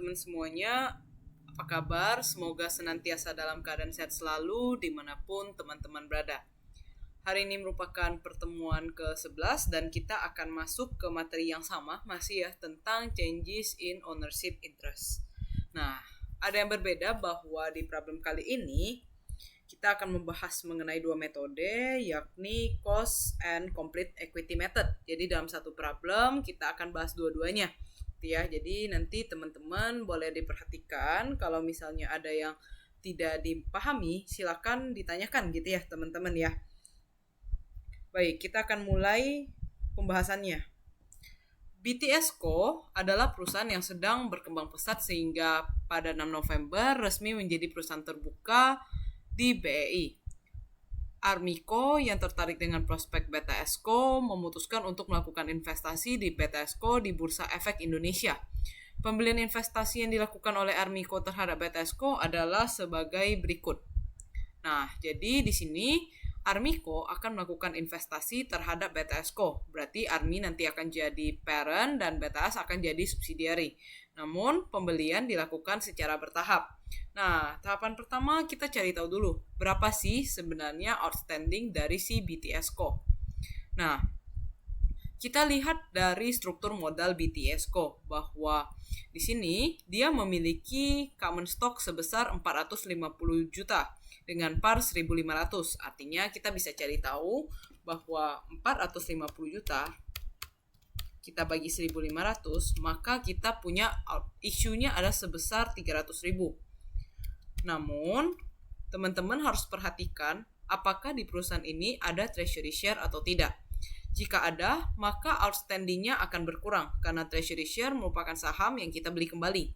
teman-teman semuanya, apa kabar? Semoga senantiasa dalam keadaan sehat selalu dimanapun teman-teman berada. Hari ini merupakan pertemuan ke-11 dan kita akan masuk ke materi yang sama, masih ya, tentang changes in ownership interest. Nah, ada yang berbeda bahwa di problem kali ini kita akan membahas mengenai dua metode, yakni cost and complete equity method. Jadi dalam satu problem kita akan bahas dua-duanya. Ya, jadi nanti teman-teman boleh diperhatikan kalau misalnya ada yang tidak dipahami, silakan ditanyakan gitu ya teman-teman ya. Baik, kita akan mulai pembahasannya. BTS Co. adalah perusahaan yang sedang berkembang pesat sehingga pada 6 November resmi menjadi perusahaan terbuka di BEI. Armico yang tertarik dengan prospek BTS Co memutuskan untuk melakukan investasi di BTS Co di Bursa Efek Indonesia. Pembelian investasi yang dilakukan oleh Armico terhadap BTS Co adalah sebagai berikut. Nah, jadi di sini Armico akan melakukan investasi terhadap BTS Co. Berarti Armi nanti akan jadi parent dan BTS akan jadi subsidiary. Namun, pembelian dilakukan secara bertahap. Nah, tahapan pertama kita cari tahu dulu berapa sih sebenarnya outstanding dari si BTS Co. Nah, kita lihat dari struktur modal BTS Co bahwa di sini dia memiliki common stock sebesar 450 juta dengan par 1.500. Artinya kita bisa cari tahu bahwa 450 juta kita bagi 1.500, maka kita punya isunya ada sebesar 300.000. Namun, teman-teman harus perhatikan apakah di perusahaan ini ada treasury share atau tidak. Jika ada, maka outstandingnya akan berkurang karena treasury share merupakan saham yang kita beli kembali.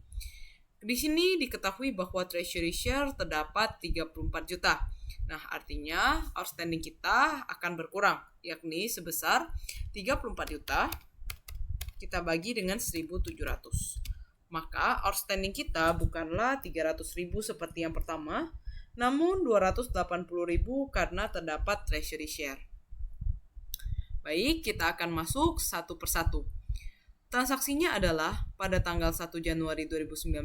Di sini diketahui bahwa treasury share terdapat 34 juta. Nah, artinya outstanding kita akan berkurang, yakni sebesar 34 juta kita bagi dengan 1.700. Maka outstanding kita bukanlah 300.000 seperti yang pertama, namun 280.000 karena terdapat treasury share. Baik, kita akan masuk satu persatu. Transaksinya adalah pada tanggal 1 Januari 2019,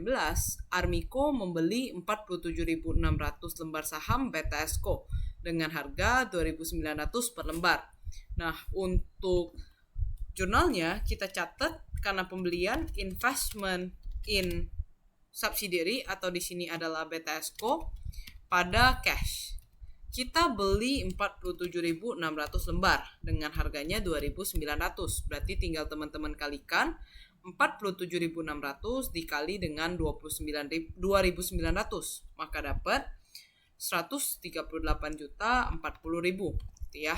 Armico membeli 47.600 lembar saham BTS Co dengan harga 2.900 per lembar. Nah, untuk jurnalnya kita catat karena pembelian investment in subsidiary atau di sini adalah BTS Co pada cash. Kita beli 47.600 lembar dengan harganya 2.900. Berarti tinggal teman-teman kalikan 47.600 dikali dengan 2.900, maka dapat 138.040.000 gitu ya.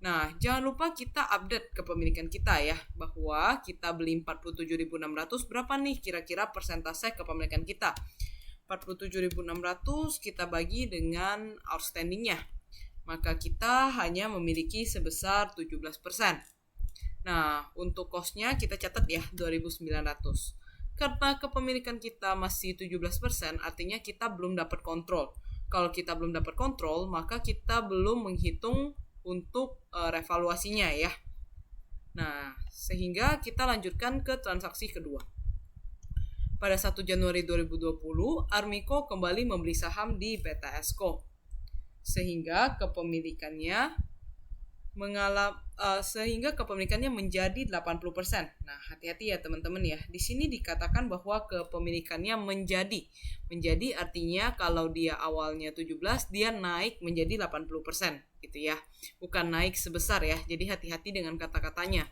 Nah, jangan lupa kita update kepemilikan kita ya, bahwa kita beli 47.600, berapa nih kira-kira persentase kepemilikan kita. 47.600 kita bagi dengan outstandingnya, maka kita hanya memiliki sebesar 17%. Nah, untuk cost-nya kita catat ya 2.900. Karena kepemilikan kita masih 17%, artinya kita belum dapat kontrol. Kalau kita belum dapat kontrol, maka kita belum menghitung untuk revaluasinya ya. Nah, sehingga kita lanjutkan ke transaksi kedua. Pada 1 Januari 2020, Armico kembali membeli saham di BTS Co. Sehingga kepemilikannya menjadi 80%. Nah, hati-hati ya teman-teman ya. Di sini dikatakan bahwa kepemilikannya menjadi. Menjadi artinya kalau dia awalnya 17, dia naik menjadi 80% gitu ya. Bukan naik sebesar ya. Jadi hati-hati dengan kata-katanya.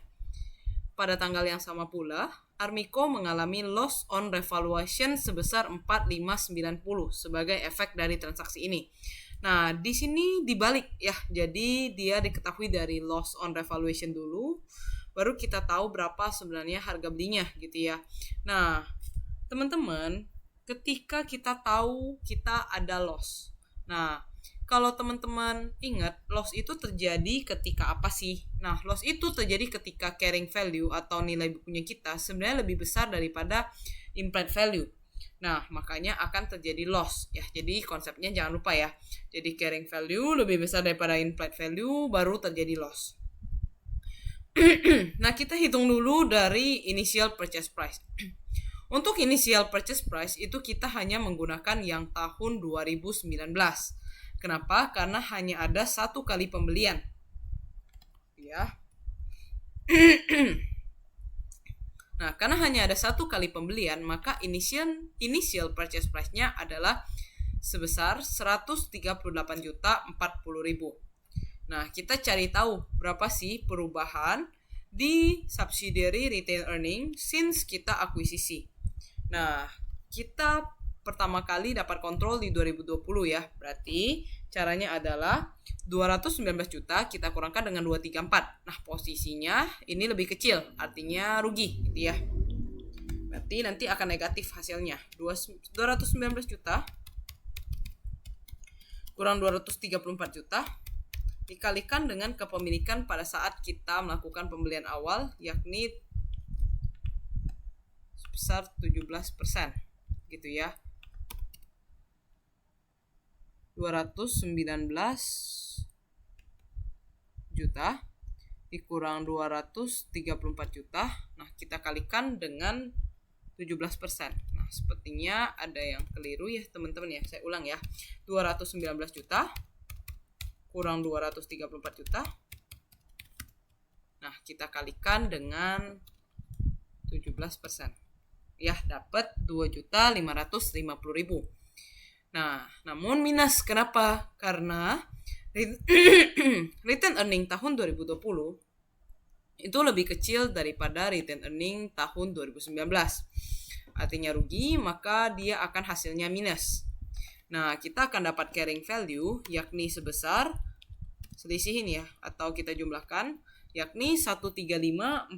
Pada tanggal yang sama pula, Armico mengalami loss on revaluation sebesar 4.590 sebagai efek dari transaksi ini. Nah, di sini dibalik ya. Jadi dia diketahui dari loss on revaluation dulu, baru kita tahu berapa sebenarnya harga belinya gitu ya. Nah, teman-teman, ketika kita tahu kita ada loss. Nah, kalau teman-teman ingat, loss itu terjadi ketika apa sih? Nah, loss itu terjadi ketika carrying value atau nilai bukunya kita sebenarnya lebih besar daripada implied value. Nah, makanya akan terjadi loss ya. Jadi konsepnya jangan lupa ya. Jadi carrying value lebih besar daripada implied value, baru terjadi loss. Nah, kita hitung dulu dari initial purchase price. Untuk initial purchase price itu kita hanya menggunakan yang tahun 2019. Kenapa? Karena hanya ada satu kali pembelian. Ya. Nah, karena hanya ada satu kali pembelian, maka initial purchase price-nya adalah sebesar 138.040.000. Nah, kita cari tahu berapa sih perubahan di subsidiary retained earning since kita akuisisi. Nah, kita pertama kali dapat kontrol di 2020 ya. Berarti caranya adalah 219 juta kita kurangkan dengan 234. Nah, posisinya ini lebih kecil, artinya rugi gitu ya. Berarti nanti akan negatif hasilnya. 219 juta kurang 234 juta dikalikan dengan kepemilikan pada saat kita melakukan pembelian awal, yakni sebesar 17%. Gitu ya. 219 juta dikurang 234 juta. Nah, kita kalikan dengan 17%. Nah, sepertinya ada yang keliru ya, teman-teman ya. Saya ulang ya. 219 juta kurang 234 juta. Nah, kita kalikan dengan 17%. Ya, dapat 2.550.000. Nah, namun minus. Kenapa? Karena return earning tahun 2020 itu lebih kecil daripada return earning tahun 2019. Artinya rugi, maka dia akan hasilnya minus. Nah, kita akan dapat carrying value yakni sebesar selisih ini ya, atau kita jumlahkan yakni 135.490.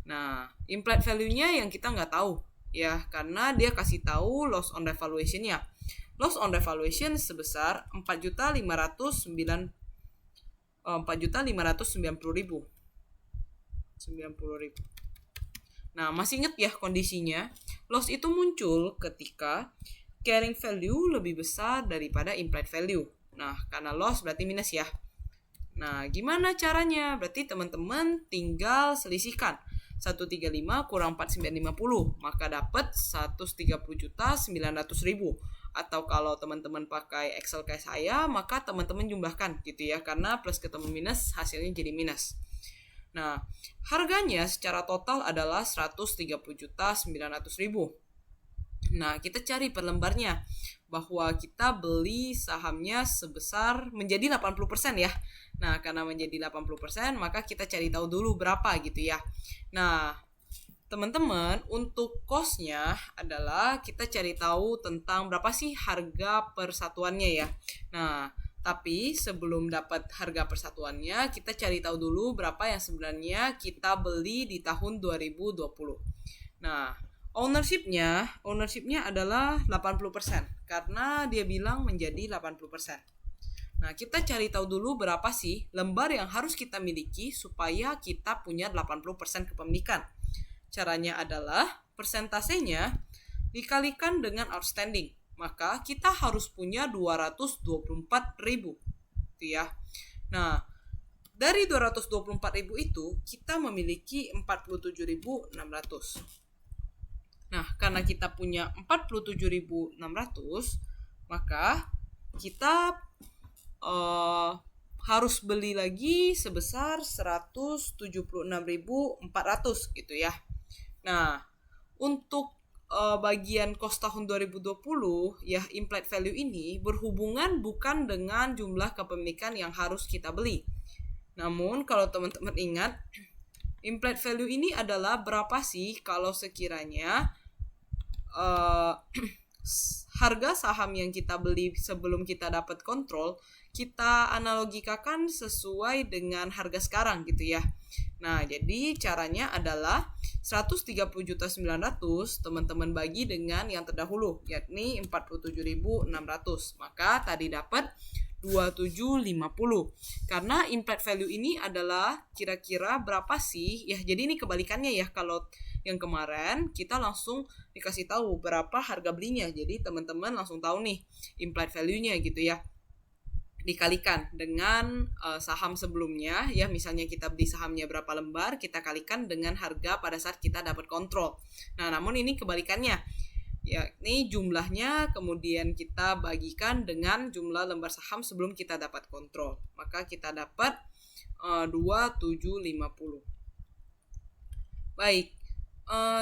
Nah, implied value-nya yang kita nggak tahu ya, karena dia kasih tahu loss on revaluation-nya. Loss on revaluation sebesar 4.590.000. Nah, masih ingat ya kondisinya? Loss itu muncul ketika carrying value lebih besar daripada implied value. Nah, karena loss berarti minus ya. Nah, gimana caranya? Berarti teman-teman tinggal selisihkan. 135 kurang 4950, maka dapat 130.900.000. Atau kalau teman-teman pakai Excel kayak saya, maka teman-teman jumlahkan gitu ya, karena plus ketemu minus hasilnya jadi minus. Nah, harganya secara total adalah 130.900.000. Nah, kita cari per lembarnya, bahwa kita beli sahamnya sebesar menjadi 80% ya. Nah, karena menjadi 80%, maka kita cari tahu dulu berapa gitu ya. Nah, teman-teman, untuk cost-nya adalah kita cari tahu tentang berapa sih harga persatuannya ya. Nah, tapi sebelum dapat harga persatuannya, kita cari tahu dulu berapa yang sebenarnya kita beli di tahun 2020. Nah, ownership-nya adalah 80% karena dia bilang menjadi 80%. Nah, kita cari tahu dulu berapa sih lembar yang harus kita miliki supaya kita punya 80% kepemilikan. Caranya adalah persentasenya dikalikan dengan outstanding. Maka kita harus punya 224.000. Gitu ya. Nah, dari 224.000 itu kita memiliki 47.600. Nah, karena kita punya 47.600, maka kita harus beli lagi sebesar 176.400 gitu ya. Nah, untuk bagian cost tahun 2020 ya, implied value ini berhubungan bukan dengan jumlah kepemilikan yang harus kita beli. Namun kalau teman-teman ingat, implied value ini adalah berapa sih kalau sekiranya harga saham yang kita beli sebelum kita dapat kontrol, kita analogikakan sesuai dengan harga sekarang gitu ya. Nah, jadi caranya adalah 130.900 teman-teman bagi dengan yang terdahulu, yakni 47.600. Maka tadi dapat 2750. Karena implied value ini adalah kira-kira berapa sih? Ya, jadi ini kebalikannya ya. Kalau yang kemarin kita langsung dikasih tahu berapa harga belinya. Jadi teman-teman langsung tahu nih implied value-nya gitu ya. dikalikan dengan saham sebelumnya ya, misalnya kita beli sahamnya berapa lembar, kita kalikan dengan harga pada saat kita dapat kontrol. Nah, namun ini kebalikannya, yakni jumlahnya kemudian kita bagikan dengan jumlah lembar saham sebelum kita dapat kontrol, maka kita dapat 2750. Baik,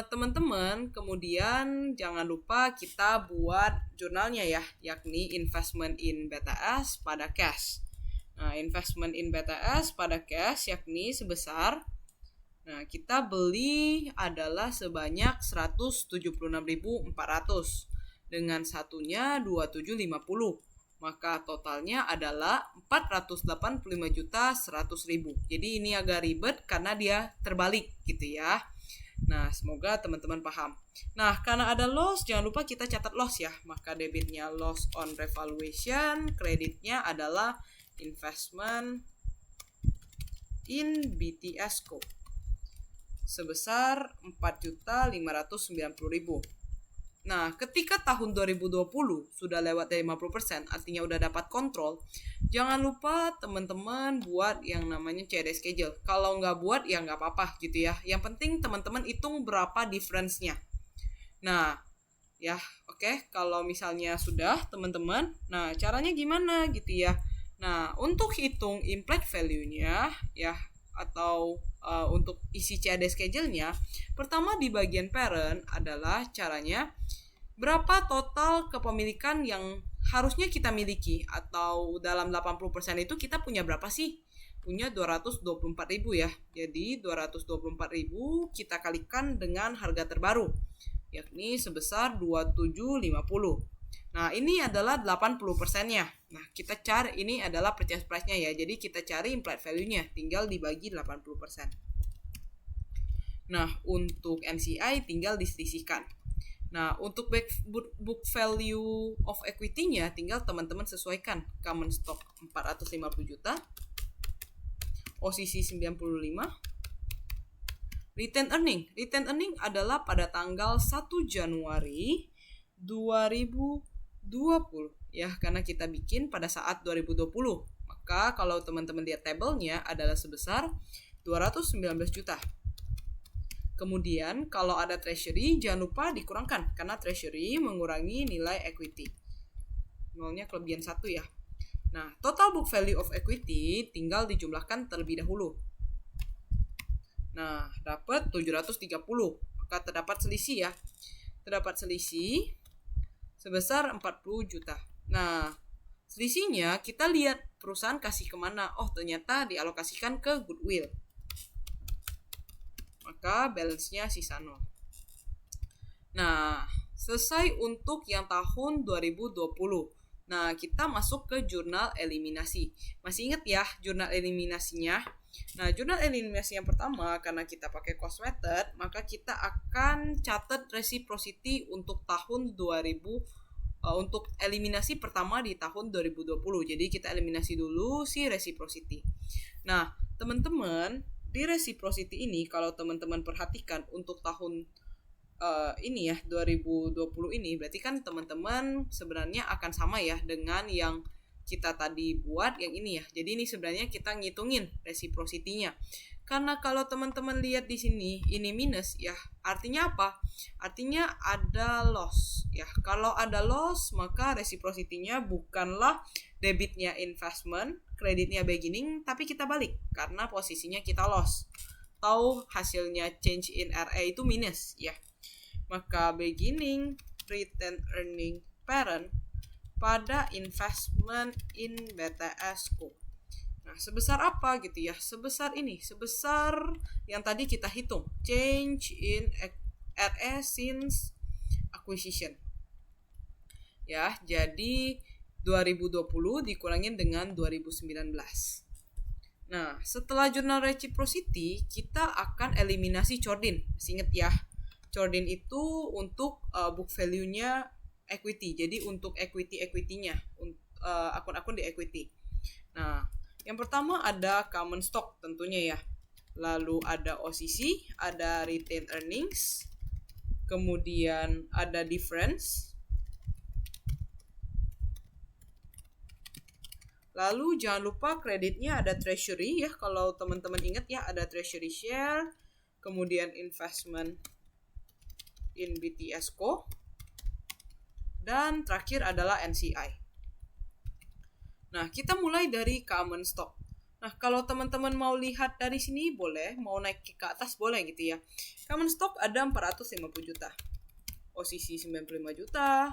teman-teman, kemudian jangan lupa kita buat jurnalnya ya, yakni investment in BTS pada cash. Nah, investment in BTS pada cash yakni sebesar, nah kita beli adalah sebanyak 176.400 dengan satunya 2750. Maka totalnya adalah 485.100.000. Jadi ini agak ribet karena dia terbalik gitu ya. Nah, semoga teman-teman paham. Nah, karena ada loss, jangan lupa kita catat loss ya. Maka debitnya loss on revaluation, kreditnya adalah investment in BTS Co. sebesar 4.590.000. Nah, ketika tahun 2020 sudah lewat dari 50%, artinya udah dapat kontrol, jangan lupa teman-teman buat yang namanya CAD schedule. Kalau nggak buat ya nggak apa-apa gitu ya. Yang penting teman-teman hitung berapa difference-nya. Nah, ya oke. Kalau misalnya sudah teman-teman, nah caranya gimana gitu ya. Nah, untuk hitung implied value-nya ya, atau untuk isi CAD schedule-nya, pertama di bagian parent adalah caranya berapa total kepemilikan yang harusnya kita miliki, atau dalam 80% itu kita punya berapa sih? Punya 224.000 ya. Jadi 224.000 kita kalikan dengan harga terbaru, yakni sebesar 2750. Nah, ini adalah 80%-nya. Nah, kita cari, ini adalah purchase price-nya ya. Jadi kita cari implied value-nya, tinggal dibagi 80%. Nah, untuk NCI tinggal diselisihkan. Nah, untuk book value of equity-nya tinggal teman-teman sesuaikan. Common stock 450 juta, OCC 95. Retained earning adalah pada tanggal 1 Januari 2020 ya, karena kita bikin pada saat 2020. Maka kalau teman-teman lihat tabelnya adalah sebesar 219 juta. Kemudian kalau ada treasury jangan lupa dikurangkan, karena treasury mengurangi nilai equity. Nolnya kelebihan 1 ya. Nah, total book value of equity tinggal dijumlahkan terlebih dahulu. Nah, dapat 730. Maka terdapat selisih ya. Terdapat selisih sebesar 40 juta. Nah, selisihnya kita lihat perusahaan kasih kemana. Oh, ternyata dialokasikan ke goodwill. Maka balance-nya sisa 0. Nah, selesai untuk yang tahun 2020. Nah, kita masuk ke jurnal eliminasi. Masih ingat ya jurnal eliminasinya? Nah, jurnal eliminasi yang pertama, karena kita pakai cost method, maka kita akan catat reciprocity untuk tahun 2000, untuk eliminasi pertama di tahun 2020. Jadi kita eliminasi dulu si reciprocity. Nah, teman-teman, di reciprocity ini kalau teman-teman perhatikan untuk tahun ini ya 2020 ini, berarti kan teman-teman sebenarnya akan sama ya dengan yang kita tadi buat yang ini ya. Jadi ini sebenarnya kita ngitungin reciprocity-nya. Karena kalau teman-teman lihat di sini ini minus ya, artinya apa? Artinya ada loss ya. Kalau ada loss maka reciprocity-nya bukanlah debitnya investment, kreditnya beginning, tapi kita balik karena posisinya kita loss. Atau hasilnya change in RA itu minus ya. Maka beginning retained earning parent pada investment in BTS Co. Nah, sebesar apa gitu ya? Sebesar ini, sebesar yang tadi kita hitung, change in RA since acquisition. Ya, jadi 2020 dikurangin dengan 2019. Nah, setelah jurnal reciprocity, kita akan eliminasi Chordin. Masih ingat ya, Chordin itu untuk book value-nya equity. Jadi untuk equity-nya, akun-akun di equity. Nah, yang pertama ada common stock tentunya ya. Lalu ada OCC, ada retained earnings, kemudian ada difference. Lalu jangan lupa kreditnya ada treasury ya, kalau teman-teman ingat ya, ada treasury share, kemudian investment in BTS Co, dan terakhir adalah NCI. Nah, kita mulai dari common stock. Nah, kalau teman-teman mau lihat dari sini boleh, mau naik ke atas boleh gitu ya. Common stock ada 450 juta. Posisi 95 juta.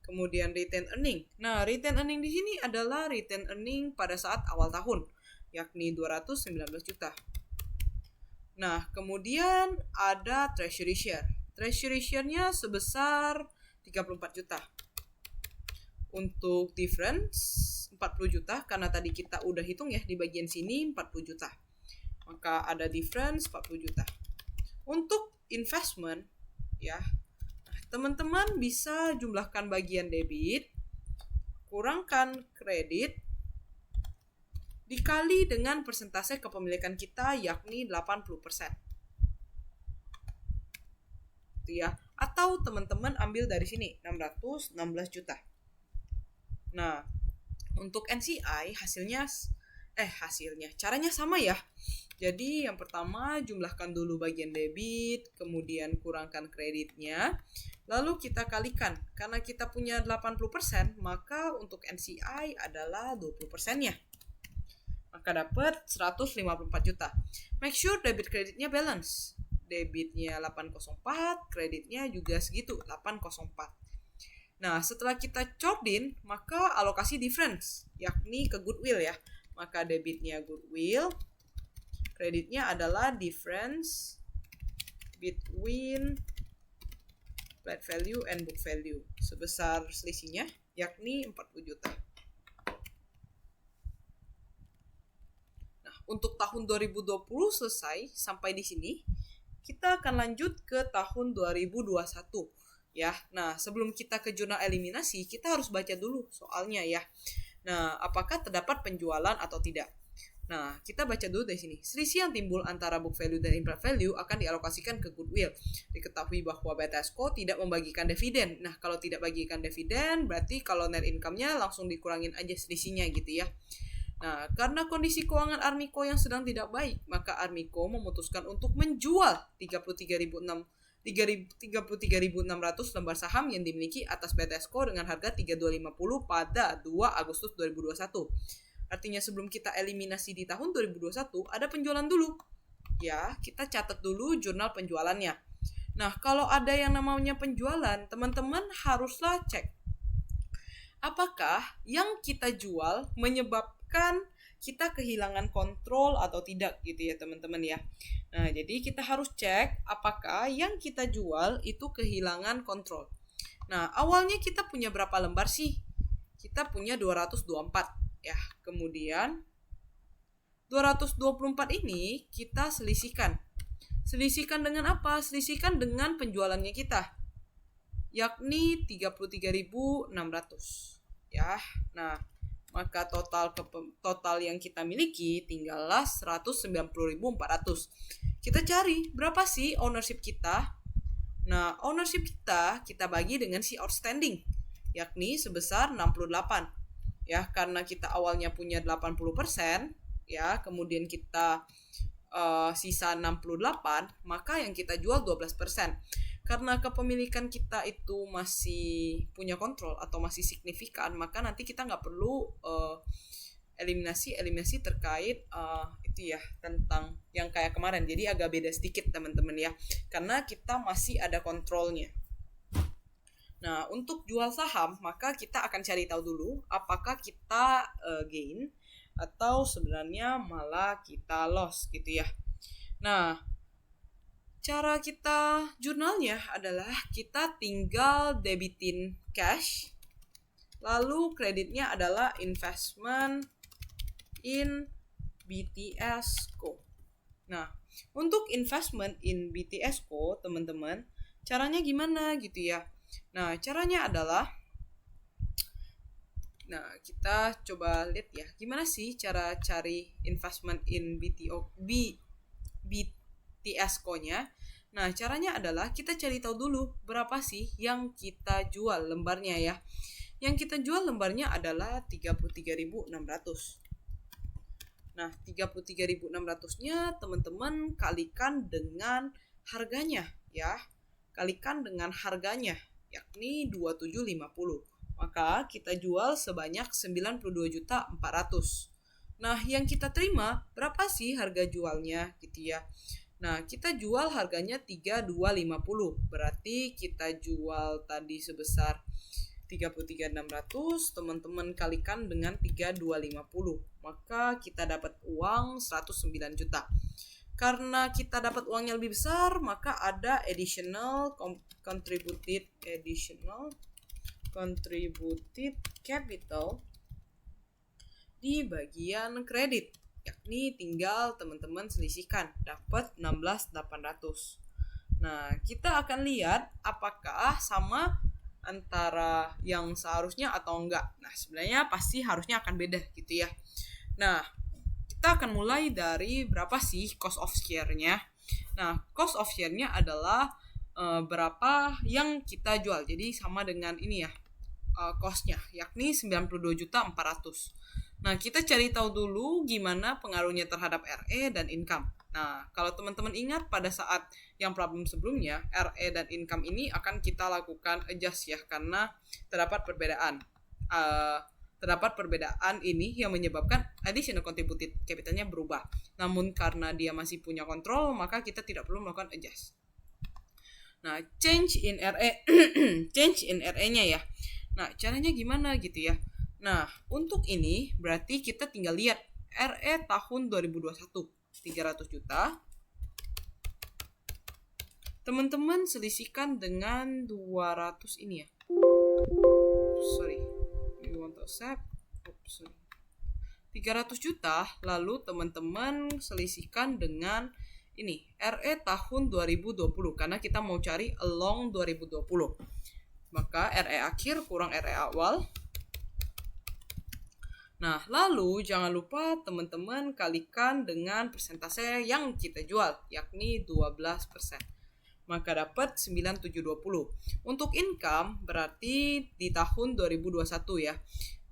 Kemudian retain earning. Nah, retain earning di sini adalah retain earning pada saat awal tahun, yakni 219 juta. Nah, kemudian ada treasury share. Treasury share-nya sebesar 34 juta. Untuk difference 40 juta, karena tadi kita udah hitung ya di bagian sini 40 juta. Maka ada difference 40 juta. Untuk investment ya, teman-teman bisa jumlahkan bagian debit, kurangkan kredit, dikali dengan persentase kepemilikan kita yakni 80%. Itu ya. Atau teman-teman ambil dari sini 616 juta. Nah, untuk NCI caranya sama ya. Jadi yang pertama jumlahkan dulu bagian debit, kemudian kurangkan kreditnya, lalu kita kalikan. Karena kita punya 80%, maka untuk NCI adalah 20%-nya. Maka dapat 154 juta. Make sure debit kreditnya balance. Debitnya 804, kreditnya juga segitu, 804. Nah, setelah kita chordin, maka alokasi difference, yakni ke goodwill ya. Maka debitnya goodwill, kreditnya adalah difference between plate value and book value. Sebesar selisihnya, yakni 40 juta. Nah, untuk tahun 2020 selesai sampai di sini. Kita akan lanjut ke tahun 2021. Ya, nah sebelum kita ke jurnal eliminasi, kita harus baca dulu soalnya ya. Nah, apakah terdapat penjualan atau tidak? Nah, kita baca dulu dari sini. Selisih yang timbul antara book value dan implied value akan dialokasikan ke goodwill. Diketahui bahwa BTS Co tidak membagikan dividen. Nah, kalau tidak bagikan dividen, berarti kalau net income-nya langsung dikurangin aja selisihnya gitu ya. Nah, karena kondisi keuangan Armiko yang sedang tidak baik, maka Armiko memutuskan untuk menjual 33.600 lembar saham yang dimiliki atas BTS Co dengan harga 3250 pada 2 Agustus 2021. Artinya sebelum kita eliminasi di tahun 2021 ada penjualan dulu. Ya, kita catat dulu jurnal penjualannya. Nah, kalau ada yang namanya penjualan, teman-teman haruslah cek apakah yang kita jual menyebabkan kita kehilangan kontrol atau tidak gitu ya teman-teman ya. Nah, jadi kita harus cek apakah yang kita jual itu kehilangan kontrol. Nah, awalnya kita punya berapa lembar sih? Kita punya 224 ya. Kemudian 224 ini kita selisihkan. Selisihkan dengan apa? Selisihkan dengan penjualannya kita, yakni 33.600 ya. Nah, maka total yang kita miliki tinggallah 190.400. Kita cari berapa sih ownership kita. Nah, ownership kita bagi dengan si outstanding, yakni sebesar 68. Ya, karena kita awalnya punya 80%, ya, kemudian kita sisa 68, maka yang kita jual 12%. Karena kepemilikan kita itu masih punya kontrol atau masih signifikan, maka nanti kita nggak perlu eliminasi terkait itu ya, tentang yang kayak kemarin. Jadi agak beda sedikit teman-teman ya, karena kita masih ada kontrolnya. Nah, untuk jual saham, maka kita akan cari tahu dulu apakah kita gain atau sebenarnya malah kita loss gitu ya. Nah, cara kita jurnalnya adalah kita tinggal debitin cash, lalu kreditnya adalah investment in BTS Co. Nah, untuk investment in BTS Co, teman-teman, caranya gimana gitu ya. Nah, caranya adalah, nah kita coba lihat ya, gimana sih cara cari investment in BTS Co-nya. Nah, caranya adalah kita cari tahu dulu berapa sih yang kita jual lembarnya ya. Yang kita jual lembarnya adalah 33.600. Nah, 33.600-nya teman-teman kalikan dengan harganya ya. Kalikan dengan harganya yakni 2750. Maka kita jual sebanyak 92.400. Nah, yang kita terima berapa sih harga jualnya gitu ya. Nah, kita jual harganya 3250. Berarti kita jual tadi sebesar 33.600, teman-teman kalikan dengan 3250. Maka kita dapat uang 109 juta. Karena kita dapat uangnya lebih besar, maka ada additional contributed capital di bagian kredit, yakni tinggal teman-teman selisihkan, dapat 16.800. Nah, kita akan lihat apakah sama antara yang seharusnya atau enggak. Nah, sebenarnya pasti harusnya akan beda gitu ya. Nah, kita akan mulai dari berapa sih cost of share-nya. Nah, cost of share-nya adalah berapa yang kita jual. Jadi sama dengan ini ya, cost-nya, yakni 92.400. Nah, kita cari tahu dulu gimana pengaruhnya terhadap RE dan income. Nah, kalau teman-teman ingat pada saat yang problem sebelumnya, RE dan income ini akan kita lakukan adjust ya, karena terdapat perbedaan. Terdapat perbedaan ini yang menyebabkan additional contributed capitalnya berubah. Namun karena dia masih punya kontrol, maka kita tidak perlu melakukan adjust. Nah, change in RE-nya ya. Nah, caranya gimana gitu ya. Nah, untuk ini berarti kita tinggal lihat RE tahun 2021 300 juta. Teman-teman selisihkan dengan 200 ini ya. Sorry. You want to accept? 300 juta, lalu teman-teman selisihkan dengan ini RE tahun 2020 karena kita mau cari along 2020. Maka RE akhir kurang RE awal. Nah, lalu jangan lupa teman-teman kalikan dengan persentase yang kita jual, yakni 12%. Maka dapat 9720. Untuk income berarti di tahun 2021 ya.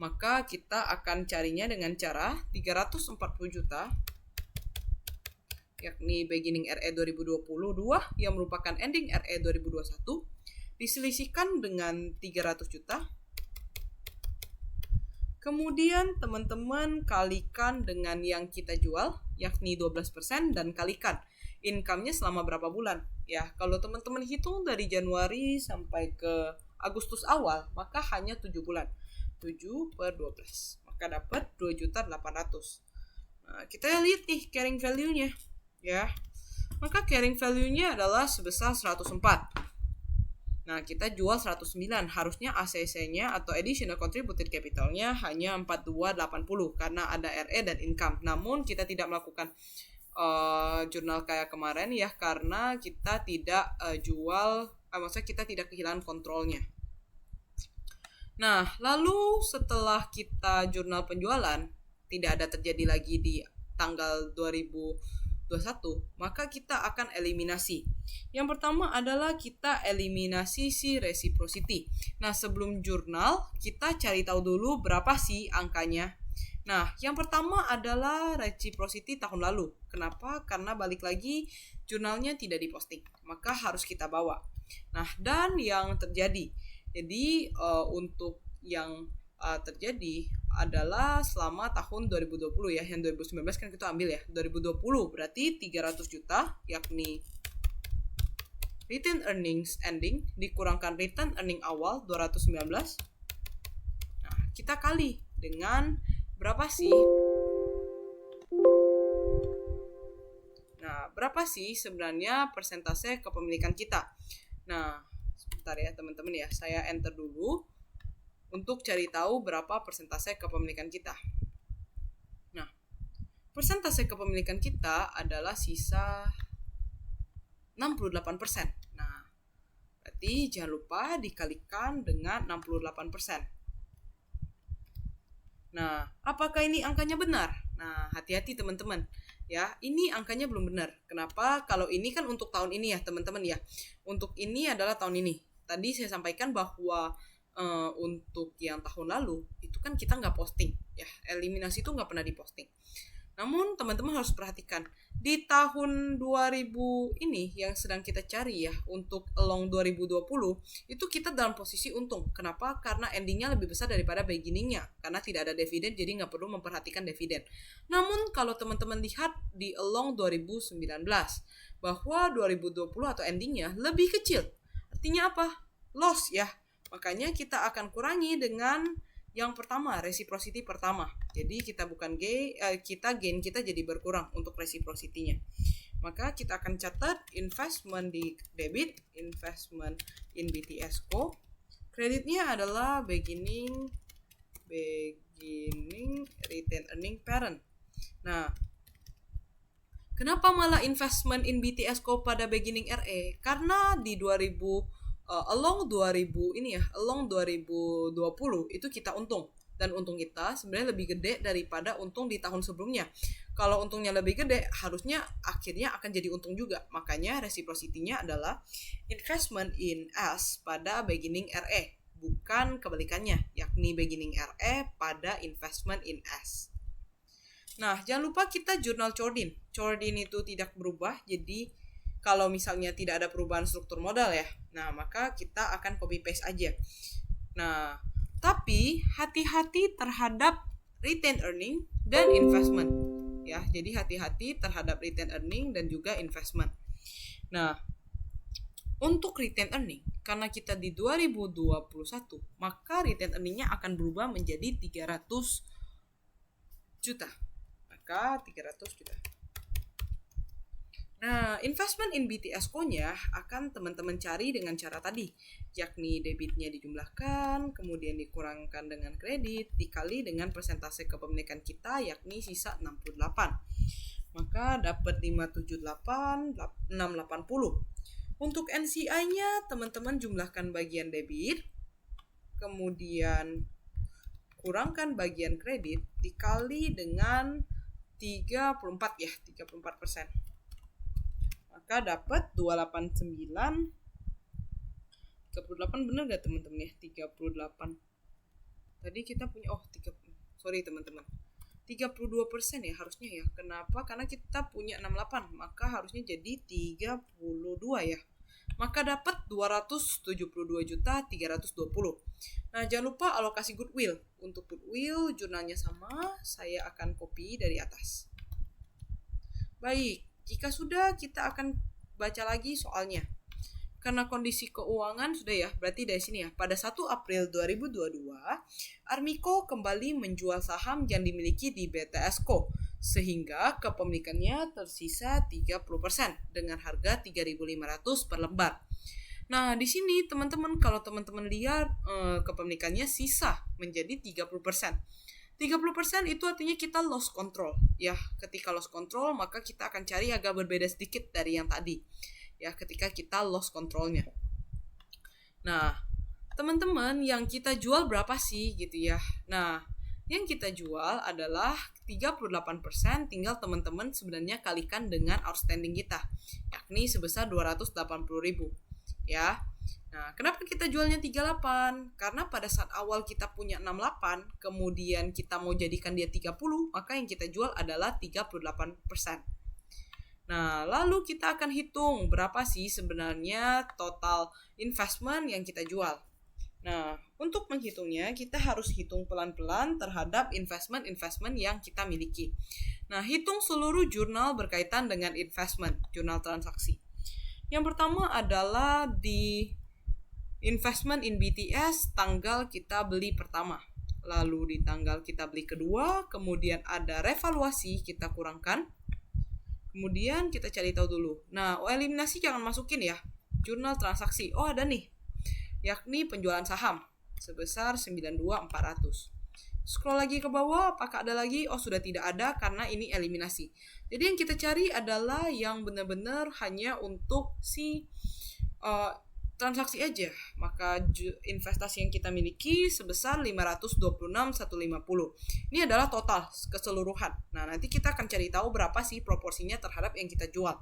Maka kita akan carinya dengan cara 340 juta, yakni beginning RE 2022 yang merupakan ending RE 2021, diselisihkan dengan 300 juta. Kemudian teman-teman kalikan dengan yang kita jual, yakni 12% dan kalikan income-nya selama berapa bulan. Ya, kalau teman-teman hitung dari Januari sampai ke Agustus awal, maka hanya 7 bulan. 7 per 12. Maka dapat 2.800.000. Nah, kita lihat nih carrying value-nya. Ya. Maka carrying value-nya adalah sebesar 104. Nah, kita jual 109. Harusnya ACC-nya atau additional contributed capital-nya hanya 4280 karena ada RE dan income. Namun kita tidak melakukan jurnal kayak kemarin ya, karena kita tidak maksudnya kita tidak kehilangan kontrolnya. Nah, lalu setelah kita jurnal penjualan tidak ada terjadi lagi di tanggal 2021, maka kita akan eliminasi. Yang pertama adalah kita eliminasi si reciprocity. Nah, sebelum jurnal kita cari tahu dulu berapa sih angkanya. Nah, yang pertama adalah reciprocity tahun lalu. Kenapa? Karena balik lagi jurnalnya tidak diposting, maka harus kita bawa. Nah, dan yang terjadi. Jadi untuk yang terjadi adalah selama tahun 2020 ya, yang 2019 kan kita ambil ya. 2020 berarti 300 juta, yakni retained earnings ending dikurangkan retained earning awal 219. Nah, kita kali dengan berapa sih? Nah, berapa sih sebenarnya persentase kepemilikan kita? Nah, sebentar ya teman-teman ya, saya enter dulu untuk cari tahu berapa persentase kepemilikan kita. Nah, persentase kepemilikan kita adalah sisa 68%. Nah, berarti jangan lupa dikalikan dengan 68%. Nah, apakah ini angkanya benar? Nah, hati-hati teman-teman. Ya, ini angkanya belum benar. Kenapa? Kalau ini kan untuk tahun ini ya, teman-teman ya. Untuk ini adalah tahun ini. Tadi saya sampaikan bahwa untuk yang tahun lalu itu kan kita nggak posting, ya. Eliminasi itu nggak pernah diposting. Namun teman-teman harus perhatikan di tahun 2000 ini yang sedang kita cari ya, untuk along 2020 itu kita dalam posisi untung. Kenapa? Karena endingnya lebih besar daripada beginningnya, karena tidak ada dividen, jadi nggak perlu memperhatikan dividen. Namun kalau teman-teman lihat di along 2019 bahwa 2020 atau endingnya lebih kecil, artinya apa? Loss ya. Makanya kita akan kurangi dengan yang pertama, reciprocity pertama. Jadi kita bukan gain kita jadi berkurang untuk reciprocity-nya. Maka kita akan catat investment di debit, investment in BTS-Co. Kreditnya adalah beginning retained earning parent. Nah, kenapa malah investment in BTS-Co pada beginning RE? Karena di along 2020 itu kita untung, dan untung kita sebenarnya lebih gede daripada untung di tahun sebelumnya. Kalau untungnya lebih gede, harusnya akhirnya akan jadi untung juga. Makanya reciprocity-nya adalah investment in S pada beginning RE, bukan kebalikannya, yakni beginning RE pada investment in S. Nah, jangan lupa kita jurnal Chordin. Chordin itu tidak berubah, jadi kalau misalnya tidak ada perubahan struktur modal ya, nah maka kita akan copy paste aja. Nah, tapi hati-hati terhadap retained earning dan investment. Ya, jadi hati-hati terhadap retained earning dan juga investment. Nah, untuk retained earning, karena kita di 2021, maka retained earningnya akan berubah menjadi 300 juta. Maka 300 juta. Nah, investment in BTS-Co-nya akan teman-teman cari dengan cara tadi, yakni debitnya dijumlahkan, kemudian dikurangkan dengan kredit, dikali dengan persentase kepemilikan kita, yakni sisa 68. Maka dapat 578, 680. Untuk NCI-nya, teman-teman jumlahkan bagian debit, kemudian kurangkan bagian kredit, dikali dengan 34 ya, 34%. Maka dapat 289. 38 bener gak teman-teman ya? 38. Tadi kita punya teman-teman. 32% ya harusnya ya. Kenapa? Karena kita punya 68, maka harusnya jadi 32 ya. Maka dapat 272.320. Nah, jangan lupa alokasi goodwill. Untuk goodwill jurnalnya sama, saya akan copy dari atas. Baik, jika sudah, kita akan baca lagi soalnya. Karena kondisi keuangan sudah ya, berarti dari sini ya. Pada 1 April 2022, Armiko kembali menjual saham yang dimiliki di BTS-Co, sehingga kepemilikannya tersisa 30% dengan harga 3.500 per lembar. Nah, di sini teman-teman, kalau teman-teman lihat kepemilikannya sisa menjadi 30%. 30% itu artinya kita lost control. Ya, ketika lost control maka kita akan cari agak berbeda sedikit dari yang tadi. Ya, ketika kita lost controlnya. Nah, teman-teman, yang kita jual berapa sih gitu ya? Nah, yang kita jual adalah 38%, tinggal teman-teman sebenarnya kalikan dengan outstanding kita, yakni sebesar 280.000. Ya. Nah, kenapa kita jualnya 38? Karena pada saat awal kita punya 68, kemudian kita mau jadikan dia 30, maka yang kita jual adalah 38%. Nah, lalu kita akan hitung berapa sih sebenarnya total investment yang kita jual. Nah, untuk menghitungnya kita harus hitung pelan-pelan terhadap investment yang kita miliki. Nah, hitung seluruh jurnal berkaitan dengan investment, jurnal transaksi. Yang pertama adalah di investment in BTS, tanggal kita beli pertama. Lalu di tanggal kita beli kedua, kemudian ada revaluasi, kita kurangkan. Kemudian kita cari tahu dulu. Nah, eliminasi jangan masukin ya. Jurnal transaksi. Oh, ada nih. Yakni penjualan saham sebesar 92.400. Scroll lagi ke bawah, apakah ada lagi? Oh, sudah tidak ada karena ini eliminasi. Jadi yang kita cari adalah yang benar-benar hanya untuk si transaksi aja, maka investasi yang kita miliki sebesar 526.150. Ini adalah total keseluruhan. Nah, nanti kita akan cari tahu berapa sih proporsinya terhadap yang kita jual.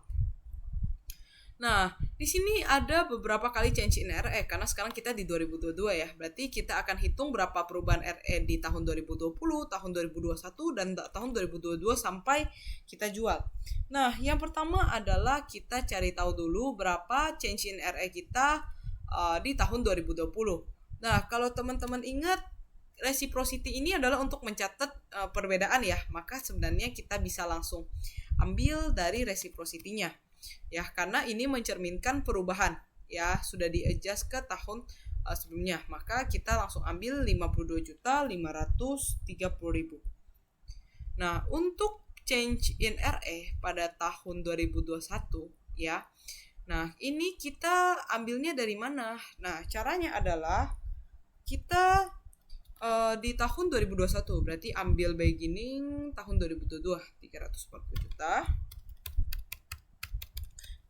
Nah, di sini ada beberapa kali change in RE karena sekarang kita di 2022 ya. Berarti kita akan hitung berapa perubahan RE di tahun 2020, tahun 2021 dan tahun 2022 sampai kita jual. Nah, yang pertama adalah kita cari tahu dulu berapa change in RE kita di tahun 2020. Nah, kalau teman-teman ingat, reciprocity ini adalah untuk mencatat perbedaan ya. Maka sebenarnya kita bisa langsung ambil dari reciprocity-nya. Ya, karena ini mencerminkan perubahan ya, sudah di-adjust ke tahun sebelumnya, maka kita langsung ambil 52.530.000. Nah, untuk change in RE pada tahun 2021 ya. Nah, ini kita ambilnya dari mana? Nah, caranya adalah kita di tahun 2021 berarti ambil beginning tahun 2022 340 juta.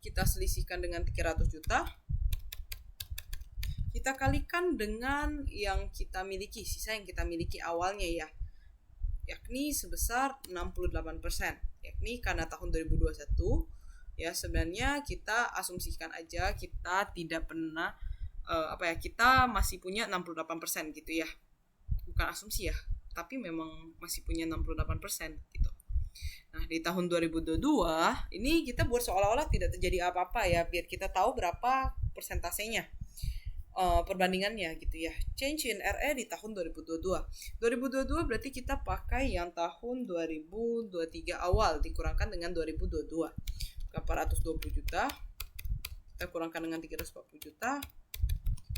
Kita selisihkan dengan 300 juta. Kita kalikan dengan yang kita miliki, sisa yang kita miliki awalnya ya. Yakni sebesar 68%. Yakni karena tahun 2021 ya, sebenarnya kita asumsikan aja kita tidak pernah kita masih punya 68% gitu ya. Bukan asumsi ya, tapi memang masih punya 68% gitu. Nah, di tahun 2022 ini kita buat seolah-olah tidak terjadi apa-apa ya, biar kita tahu berapa persentasenya, perbandingannya gitu ya. Change in RE di tahun 2022. 2022 berarti kita pakai yang tahun 2023 awal dikurangkan dengan 2022. 420 juta. Kita kurangkan dengan 340 juta.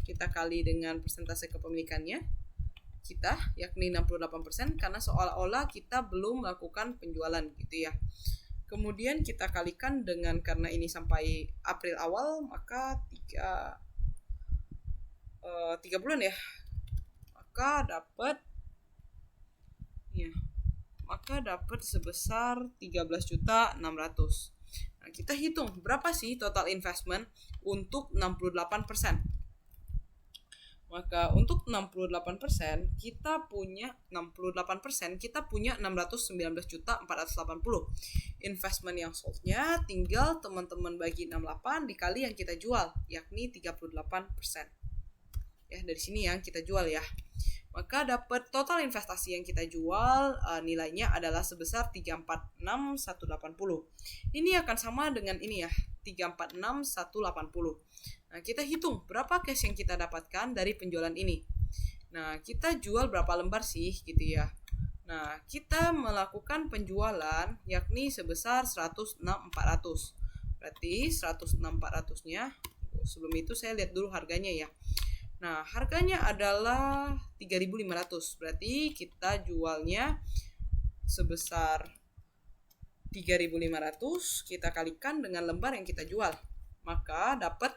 Kita kali dengan persentase kepemilikannya kita, yakni 68%, karena seolah-olah kita belum melakukan penjualan gitu ya. Kemudian kita kalikan dengan, karena ini sampai April awal, maka 3 bulan ya, maka dapat sebesar 13.600. Nah, kita hitung berapa sih total investment untuk 68%. Maka untuk 68% kita punya 619.480 investment yang soldnya, tinggal teman-teman bagi 68 dikali yang kita jual, yakni 38%. Ya, dari sini yang kita jual ya. Maka dapat total investasi yang kita jual nilainya adalah sebesar 346.180. Ini akan sama dengan ini ya, 346.180. Nah, kita hitung berapa cash yang kita dapatkan dari penjualan ini. Nah, kita jual berapa lembar sih gitu ya. Nah, kita melakukan penjualan yakni sebesar 106.400. Berarti 106.400-nya, sebelum itu saya lihat dulu harganya ya. Nah, harganya adalah 3.500. Berarti kita jualnya sebesar 3.500, kita kalikan dengan lembar yang kita jual. Maka dapat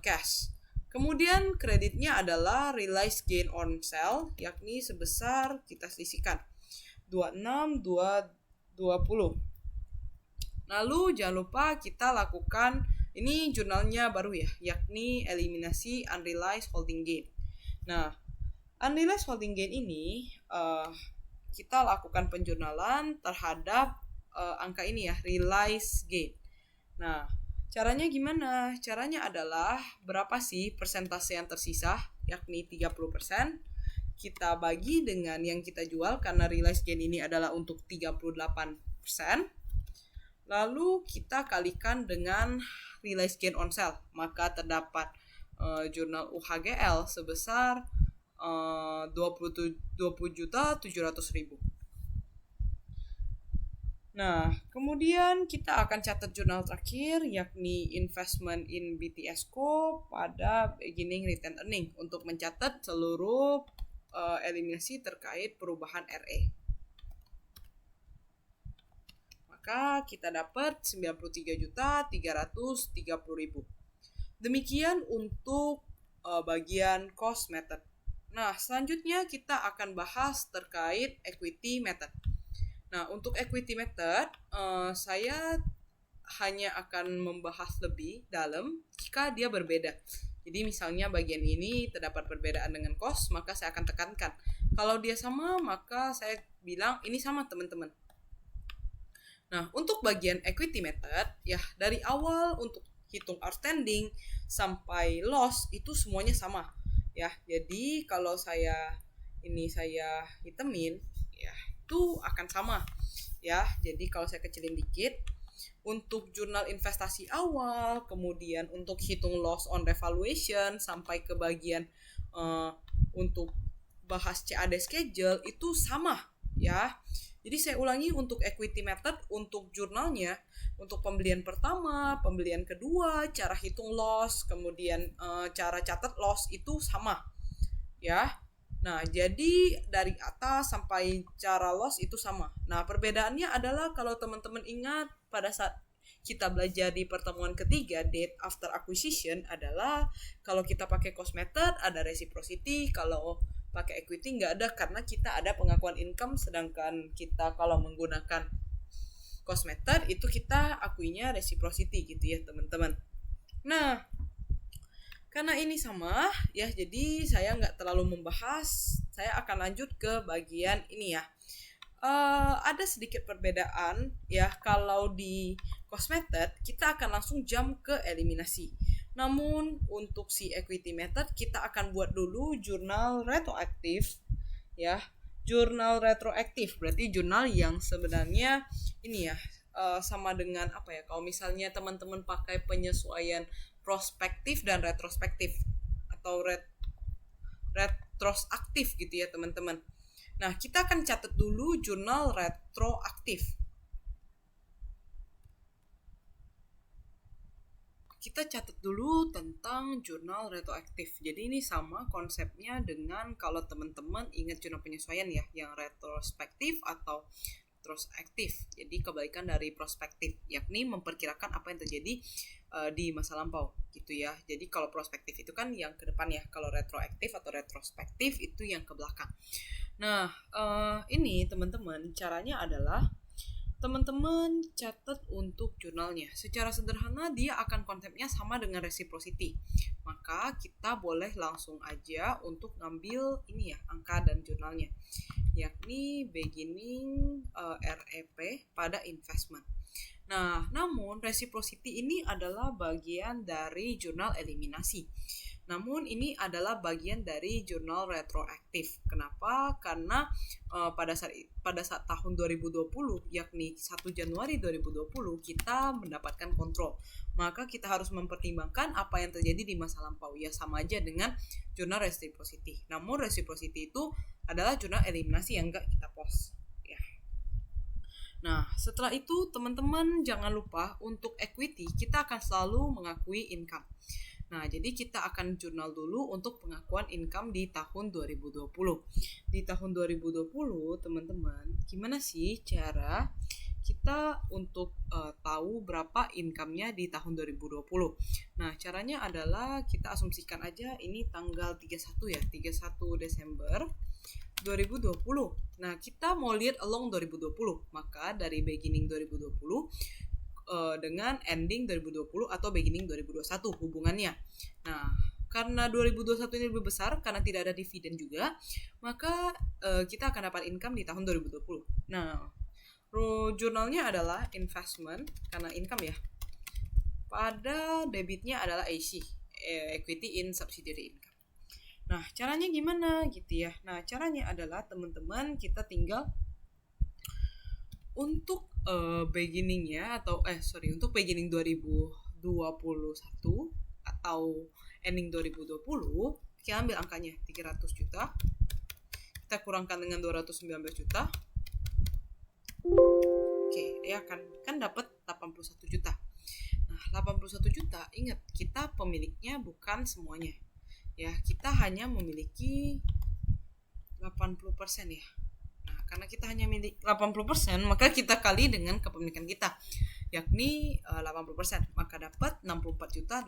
cash. Kemudian kreditnya adalah realized gain on sale, yakni sebesar, kita selisihkan 26.220. Lalu jangan lupa kita lakukan, ini jurnalnya baru ya, yakni eliminasi unrealized holding gain. Nah, unrealized holding gain ini kita lakukan penjurnalan terhadap angka ini ya, realized gain. Nah, caranya gimana? Caranya adalah berapa sih persentase yang tersisa, yakni 30%. Kita bagi dengan yang kita jual karena realized gain ini adalah untuk 38%. Lalu kita kalikan dengan realized gain on sale, maka terdapat jurnal UHGL sebesar 20.700.000. Nah, kemudian kita akan catat jurnal terakhir, yakni investment in BTSco pada beginning return earning untuk mencatat seluruh eliminasi terkait perubahan RE. Maka kita dapat 93.330.000. Demikian untuk bagian cost method. Nah, selanjutnya kita akan bahas terkait equity method. Nah, untuk equity method, saya hanya akan membahas lebih dalam jika dia berbeda. Jadi misalnya bagian ini terdapat perbedaan dengan cost, maka saya akan tekankan. Kalau dia sama, maka saya bilang ini sama teman-teman. Nah, untuk bagian equity method, ya dari awal untuk hitung outstanding sampai loss itu semuanya sama. Ya, jadi kalau saya hitemin, ya itu akan sama. Ya, jadi kalau saya kecilin dikit, untuk jurnal investasi awal, kemudian untuk hitung loss on revaluation sampai ke bagian untuk bahas CAD schedule itu sama ya. Jadi saya ulangi, untuk equity method untuk jurnalnya, untuk pembelian pertama, pembelian kedua, cara hitung loss, kemudian cara catat loss itu sama ya. Nah, jadi dari atas sampai cara loss itu sama. Nah, perbedaannya adalah kalau teman-teman ingat pada saat kita belajar di pertemuan ketiga, date after acquisition, adalah kalau kita pakai cost method ada reciprocity, kalau pakai equity nggak ada karena kita ada pengakuan income, sedangkan kita kalau menggunakan cost method itu kita akuinya reciprocity gitu ya teman-teman. Nah, karena ini sama ya, jadi saya nggak terlalu membahas. Saya akan lanjut ke bagian ini ya. Ada sedikit perbedaan ya. Kalau di cost method kita akan langsung jump ke eliminasi. Namun untuk si equity method kita akan buat dulu jurnal retroaktif ya. Jurnal retroaktif berarti jurnal yang sebenarnya ini ya, sama dengan apa ya, kalau misalnya teman-teman pakai penyesuaian prospektif dan retrospektif atau retroaktif gitu ya teman-teman. Nah, kita akan catat dulu jurnal retroaktif. Kita catat dulu tentang jurnal retroaktif. Jadi ini sama konsepnya dengan kalau teman-teman ingat jurnal penyesuaian ya, yang retrospektif atau retroaktif. Jadi kebalikan dari prospektif, yakni memperkirakan apa yang terjadi di masa lampau gitu ya. Jadi kalau prospektif itu kan yang ke depan ya, kalau retroaktif atau retrospektif itu yang ke belakang. Nah, ini teman-teman caranya adalah teman-teman catat untuk jurnalnya. Secara sederhana dia akan konsepnya sama dengan reciprocity. Maka kita boleh langsung aja untuk ngambil ini ya, angka dan jurnalnya, yakni beginning REP pada investment. Nah, namun reciprocity ini adalah bagian dari jurnal eliminasi. Namun ini adalah bagian dari jurnal retroaktif. Kenapa? Karena pada saat tahun 2020, yakni 1 Januari 2020 kita mendapatkan kontrol. Maka kita harus mempertimbangkan apa yang terjadi di masa lampau. Ya sama aja dengan jurnal reciprocity. Namun reciprocity itu adalah jurnal eliminasi yang enggak kita post. Ya. Nah, setelah itu teman-teman jangan lupa untuk equity kita akan selalu mengakui income. Nah, jadi kita akan jurnal dulu untuk pengakuan income di tahun 2020. Di tahun 2020, teman-teman, gimana sih cara kita untuk tahu berapa income-nya di tahun 2020? Nah, caranya adalah kita asumsikan aja ini tanggal 31 ya, 31 Desember 2020. Nah, kita mau lihat along 2020. Maka dari beginning 2020 dengan ending 2020 atau beginning 2021 hubungannya. Nah, karena 2021 ini lebih besar karena tidak ada dividen juga, maka kita akan dapat income di tahun 2020. Nah, jurnalnya adalah investment karena income ya. Pada debitnya adalah AC, equity in subsidiary income. Nah, caranya gimana gitu ya? Nah, caranya adalah teman-teman kita tinggal untuk beginningnya atau untuk beginning 2021 atau ending 2020, kita ambil angkanya 300 juta, kita kurangkan dengan 219 juta. Oke, ya kan dapat 81 juta. Nah, 81 juta, ingat kita pemiliknya bukan semuanya. Ya, kita hanya memiliki 80% ya. Nah, karena kita hanya milik 80%, maka kita kali dengan kepemilikan kita, yakni 80%, maka dapat 64.800.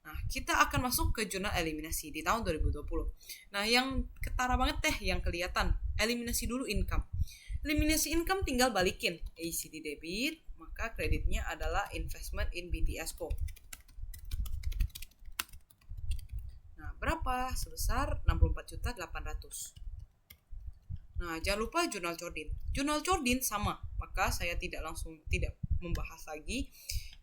Nah, kita akan masuk ke jurnal eliminasi di tahun 2020. Nah, yang ketara banget yang kelihatan, eliminasi dulu income. Eliminasi income tinggal balikin ACD debit, maka kreditnya adalah investment in BTS Co. berapa? Sebesar 64.800. Nah, jangan lupa jurnal Chordin. Jurnal Chordin sama, maka saya tidak membahas lagi.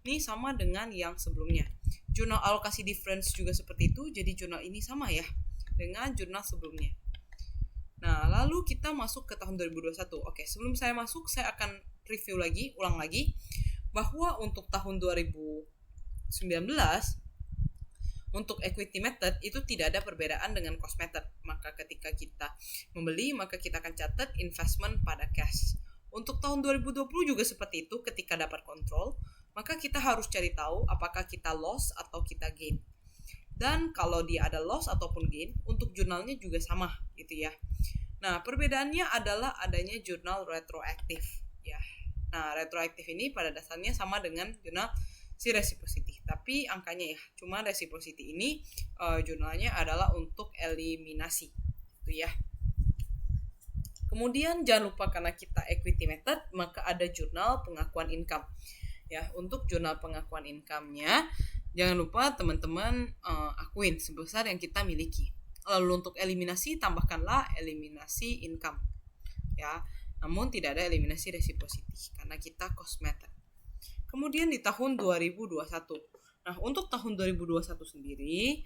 Ini sama dengan yang sebelumnya. Jurnal alokasi difference juga seperti itu, jadi jurnal ini sama ya dengan jurnal sebelumnya. Nah, lalu kita masuk ke tahun 2021. Oke, sebelum saya masuk, saya akan ulang lagi, bahwa untuk tahun 2019, untuk equity method itu tidak ada perbedaan dengan cost method. Maka ketika kita membeli, maka kita akan catat investment pada cash. Untuk tahun 2020 juga seperti itu, ketika dapat kontrol, maka kita harus cari tahu apakah kita loss atau kita gain. Dan kalau dia ada loss ataupun gain, untuk jurnalnya juga sama gitu ya. Nah, perbedaannya adalah adanya jurnal retroaktif ya. Nah, retroaktif ini pada dasarnya sama dengan jurnal si reciprocity, tapi angkanya ya, cuma reciprocity ini jurnalnya adalah untuk eliminasi itu ya. Kemudian jangan lupa, karena kita equity method, maka ada jurnal pengakuan income ya. Untuk jurnal pengakuan income-nya jangan lupa teman-teman akuin sebesar yang kita miliki. Lalu untuk eliminasi, tambahkanlah eliminasi income ya, namun tidak ada eliminasi reciprocity karena kita cost method. Kemudian di tahun 2021. Nah, untuk tahun 2021 sendiri,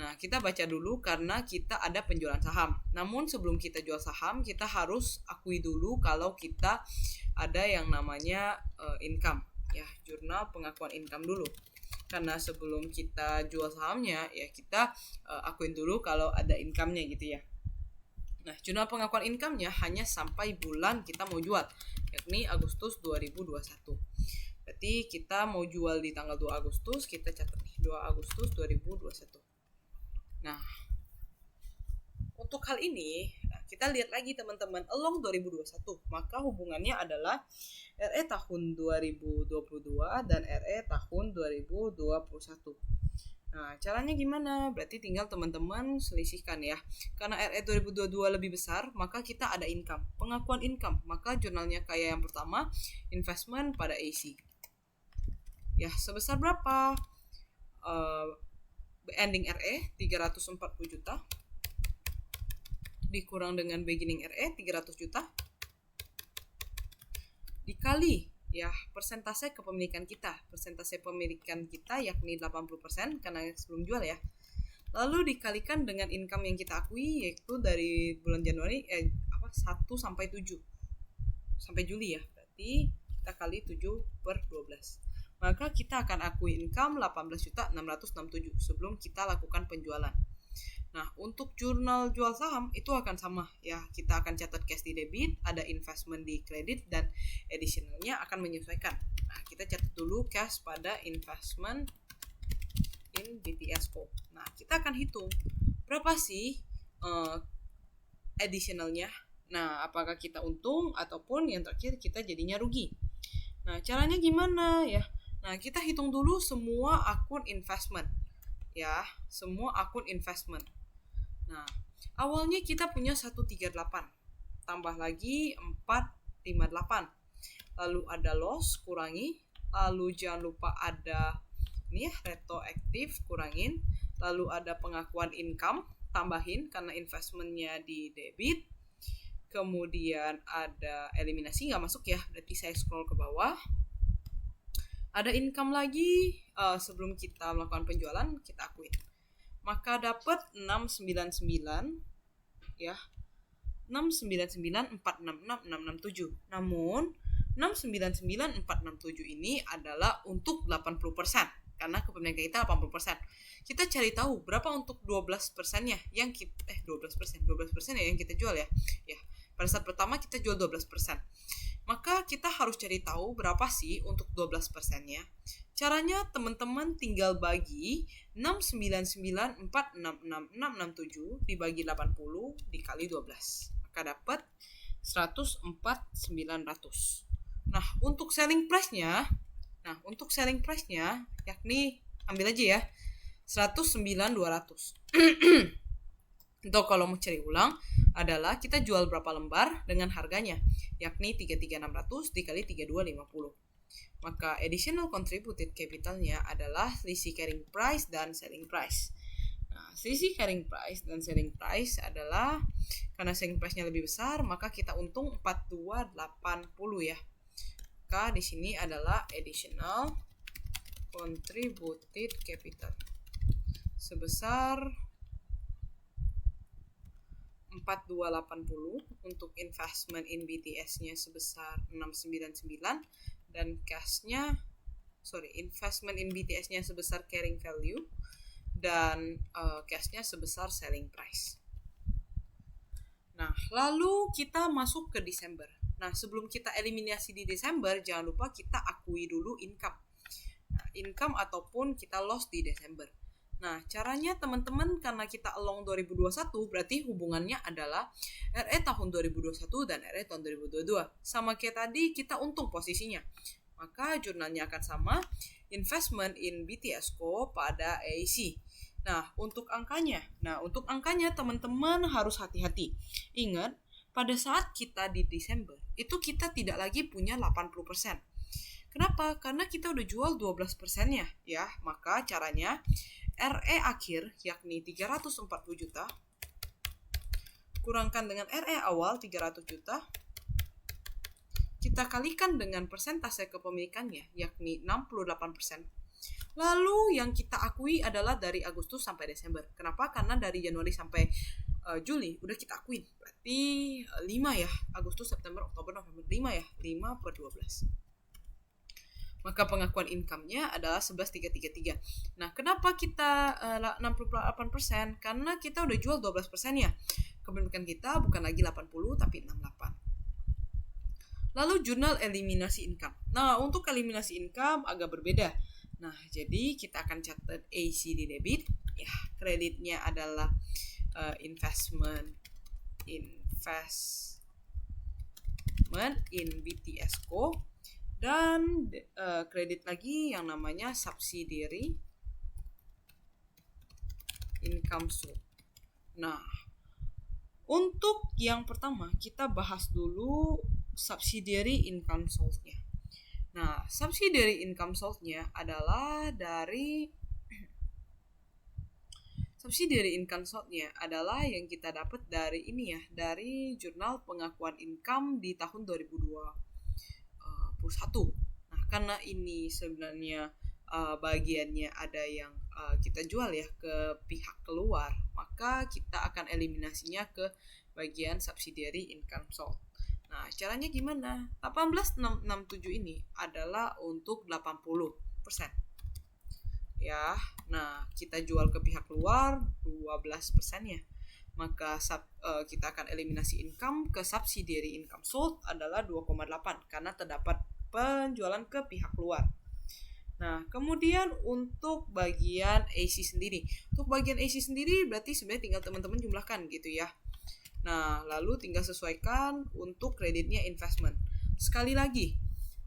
nah kita baca dulu karena kita ada penjualan saham. Namun sebelum kita jual saham, kita harus akui dulu kalau kita ada yang namanya income ya, jurnal pengakuan income dulu. Karena sebelum kita jual sahamnya, ya kita akuin dulu kalau ada income-nya gitu ya. Nah, jurnal pengakuan income-nya hanya sampai bulan kita mau jual, yakni Agustus 2021. Berarti kita mau jual di tanggal 2 Agustus, kita catat nih 2 Agustus 2021. Nah, untuk hal ini, kita lihat lagi teman-teman, along 2021, maka hubungannya adalah RE tahun 2022 dan RE tahun 2021. Nah, caranya gimana? Berarti tinggal teman-teman selisihkan ya. Karena RE 2022 lebih besar, maka kita ada income, pengakuan income. Maka jurnalnya kayak yang pertama, investment pada AC. Ya, sebesar berapa? Ending RE 340 juta dikurang dengan beginning RE 300 juta dikali ya persentase kepemilikan kita. Persentase pemilikan kita yakni 80% karena sebelum jual ya. Lalu dikalikan dengan income yang kita akui, yaitu dari bulan Januari 1 sampai 7 sampai Juli ya. Berarti kita kali 7/12. Maka kita akan akui income 18.667 sebelum kita lakukan penjualan. Nah, untuk jurnal jual saham itu akan sama ya. Kita akan catat cash di debit, ada investment di kredit, dan additionalnya akan menyesuaikan. Nah, kita catat dulu cash pada investment in BTSO. Nah, kita akan hitung berapa sih additionalnya. Nah, apakah kita untung ataupun yang terakhir kita jadinya rugi. Nah, caranya gimana ya? Nah, kita hitung dulu semua akun investment ya, semua akun investment. Nah, awalnya kita punya 138, tambah lagi 458. Lalu ada loss, kurangi. Lalu jangan lupa ada ini ya, retroaktif, kurangin. Lalu ada pengakuan income, tambahin karena investmentnya di debit. Kemudian ada eliminasi, nggak masuk ya, berarti saya scroll ke bawah. Ada income lagi, sebelum kita melakukan penjualan kita akuin. Maka dapat 699 ya. 699,466,667. Namun 699,467 ini adalah untuk 80% karena kepemilikan kita 80%. Kita cari tahu berapa untuk 12%-nya yang kita 12% ya yang kita jual ya. Ya, pada saat pertama kita jual 12%. Maka kita harus cari tahu berapa sih untuk 12%-nya. Caranya teman-teman tinggal bagi 699,466,667 dibagi 80 dikali 12. Maka dapat 104,900. Nah, untuk selling price-nya, yakni ambil aja ya 109,200. Atau kalau mau cari ulang adalah kita jual berapa lembar dengan harganya, yakni 33,600 dikali 32,50. Maka additional contributed capitalnya adalah selisih carrying price dan selling price. Nah, selisih carrying price dan selling price adalah karena selling price-nya lebih besar, maka kita untung 4280 ya. Maka di sini adalah additional contributed capital sebesar 4280 untuk investment in BTS-nya sebesar 699 dan investment in BTS-nya sebesar carrying value dan cash-nya sebesar selling price. Nah, lalu kita masuk ke Desember. Nah, sebelum kita eliminasi di Desember, jangan lupa kita akui dulu income. Nah, income ataupun kita loss di Desember. Nah, caranya teman-teman, karena kita along 2021, berarti hubungannya adalah RE tahun 2021 dan RE tahun 2022. Sama kayak tadi, kita untung posisinya. Maka jurnalnya akan sama, investment in BTS Co. pada AAC. Nah, untuk angkanya teman-teman harus hati-hati. Ingat, pada saat kita di Desember, itu kita tidak lagi punya 80%. Kenapa? Karena kita udah jual 12%-nya ya. Maka caranya RE akhir yakni 340 juta kurangkan dengan RE awal 300 juta kita kalikan dengan persentase kepemilikannya yakni 68%. Lalu yang kita akui adalah dari Agustus sampai Desember. Kenapa? Karena dari Januari sampai Juli udah kita akuin. Berarti 5 ya. Agustus, September, Oktober, November. 5 ya. 5/12. Maka pengakuan income-nya adalah 11.333. Nah, kenapa kita 68%? Karena kita udah jual 12% ya. Kepemilikan kita bukan lagi 80 tapi 68. Lalu jurnal eliminasi income. Nah, untuk eliminasi income agak berbeda. Nah, jadi kita akan catat AC di debit. Ya, kreditnya adalah investment in BTS Co. Dan kredit lagi yang namanya subsidiary income source. Nah, untuk yang pertama kita bahas dulu subsidiary income source-nya. Nah, subsidiary income source-nya adalah dari yang kita dapat dari ini ya, dari jurnal pengakuan income di tahun 2021. Nah, karena ini sebenarnya bagiannya ada yang kita jual ya ke pihak keluar, maka kita akan eliminasinya ke bagian subsidiary income source. Nah, caranya gimana? 18,667 ini adalah untuk 80%. Ya, nah kita jual ke pihak luar 12%-nya. Maka kita akan eliminasi income ke subsidiary income sold adalah 2,8 karena terdapat penjualan ke pihak luar. Nah, kemudian untuk bagian AC sendiri. Untuk bagian AC sendiri berarti sebenarnya tinggal teman-teman jumlahkan gitu ya. Nah, lalu tinggal sesuaikan untuk kreditnya investment. Sekali lagi,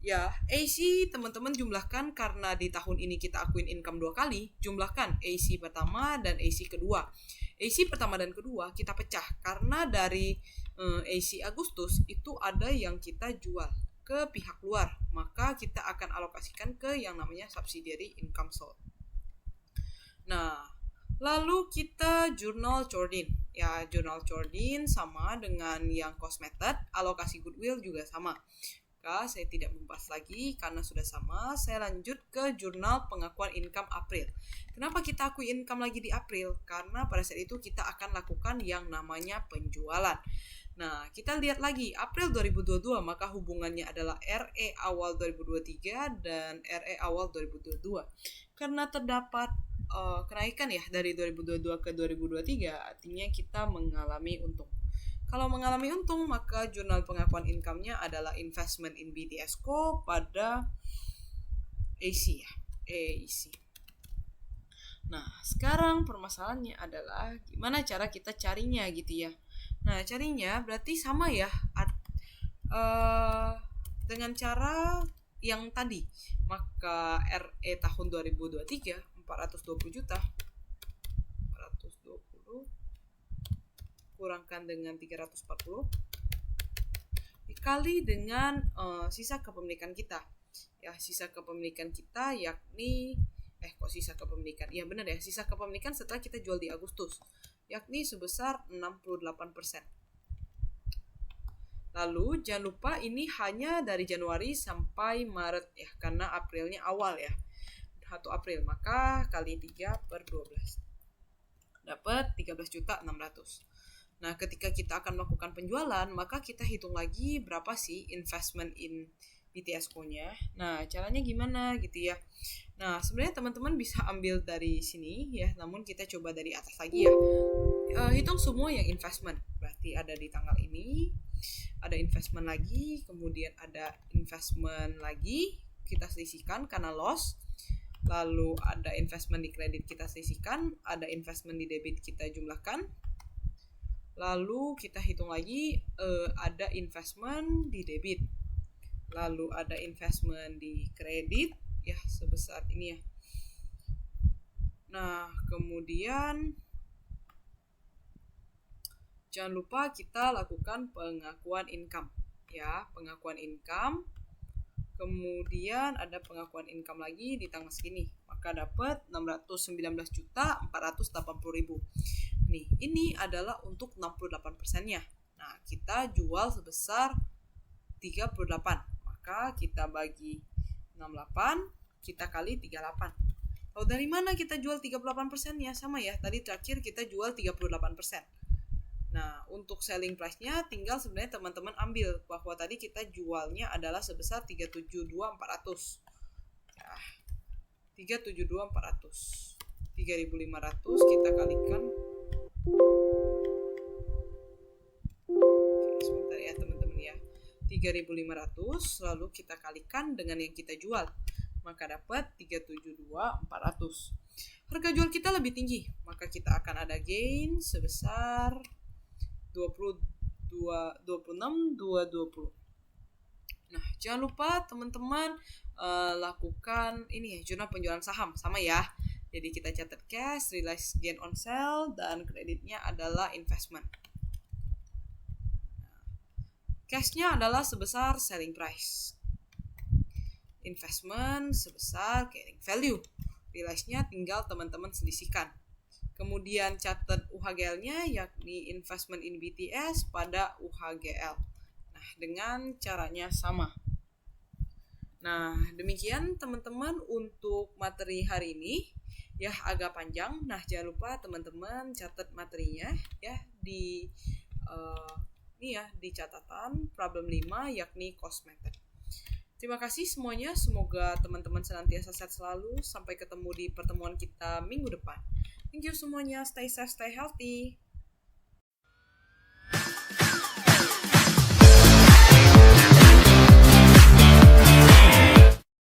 ya, AC teman-teman jumlahkan karena di tahun ini kita akuin income 2 kali, jumlahkan AC pertama dan AC kedua. AC pertama dan kedua kita pecah karena dari AC Agustus itu ada yang kita jual ke pihak luar, maka kita akan alokasikan ke yang namanya subsidiary income source. Nah, lalu kita jurnal Jordan. Ya, jurnal Jordan sama dengan yang cost method, alokasi goodwill juga sama. Maka saya tidak membahas lagi karena sudah sama. Saya lanjut ke jurnal pengakuan income April. Kenapa kita akui income lagi di April? Karena pada saat itu kita akan lakukan yang namanya penjualan. Nah, kita lihat lagi April 2022, maka hubungannya adalah RE awal 2023 dan RE awal 2022. Karena terdapat kenaikan ya dari 2022 ke 2023, artinya kita mengalami untung. Kalau mengalami untung, maka jurnal pengakuan income-nya adalah investment in BTS Co. pada AC ya, AAC. Nah, sekarang permasalahannya adalah gimana cara kita carinya gitu ya. Nah, carinya berarti sama ya dengan cara yang tadi. Maka RE tahun 2023 420 juta 420 kurangkan dengan 340 dikali dengan sisa kepemilikan kita. Ya, sisa kepemilikan kita yakni kok sisa kepemilikan? Iya benar ya, sisa kepemilikan setelah kita jual di Agustus, yakni sebesar 68%. Lalu jangan lupa ini hanya dari Januari sampai Maret ya, karena Aprilnya awal ya, 1 April, maka kali 3 per 12 dapat 13.600. Nah, ketika kita akan melakukan penjualan, maka kita hitung lagi berapa sih investment in BTS Co-nya. Nah, caranya gimana gitu ya. Nah, sebenarnya teman-teman bisa ambil dari sini ya, namun kita coba dari atas lagi ya. Hitung semua yang investment. Berarti ada di tanggal ini, ada investment lagi, kemudian ada investment lagi, kita selisihkan karena loss. Lalu ada investment di kredit kita selisihkan, ada investment di debit kita jumlahkan. Lalu kita hitung lagi, ada investment di debit. Lalu ada investment di kredit ya sebesar ini ya. Nah, kemudian jangan lupa kita lakukan pengakuan income ya, pengakuan income. Kemudian ada pengakuan income lagi di tanggal segini, maka dapat 619.480.000. Nih, ini adalah untuk 68%-nya. Nah, kita jual sebesar 38. Maka kita bagi 68, kita kali 38. Lalu dari mana kita jual 38%-nya? Sama ya, tadi terakhir kita jual 38%. Nah, untuk selling price-nya tinggal sebenarnya teman-teman ambil bahwa tadi kita jualnya adalah sebesar 372.400. Ya, 372.400. 3.500 kita kalikan. Oke, sebentar ya teman-teman ya. 3.500 lalu kita kalikan dengan yang kita jual, maka dapat 372.400. Harga jual kita lebih tinggi, maka kita akan ada gain sebesar 26.220. Nah, jangan lupa teman-teman lakukan ini ya, jurnal penjualan saham sama ya. Jadi kita catat cash, realized gain on sale, dan kreditnya adalah investment. Cashnya adalah sebesar selling price, investment sebesar carrying value, realize-nya tinggal teman-teman selisihkan. Kemudian catat UHGL-nya yakni investment in BTS pada UHGL. Nah, dengan caranya sama. Nah, demikian teman-teman untuk materi hari ini. Ya, agak panjang. Nah, jangan lupa teman-teman catat materinya ya di ini ya di catatan problem 5 yakni cost method. Terima kasih semuanya, semoga teman-teman senantiasa sehat selalu. Sampai ketemu di pertemuan kita minggu depan. Thank you semuanya, stay safe, stay healthy.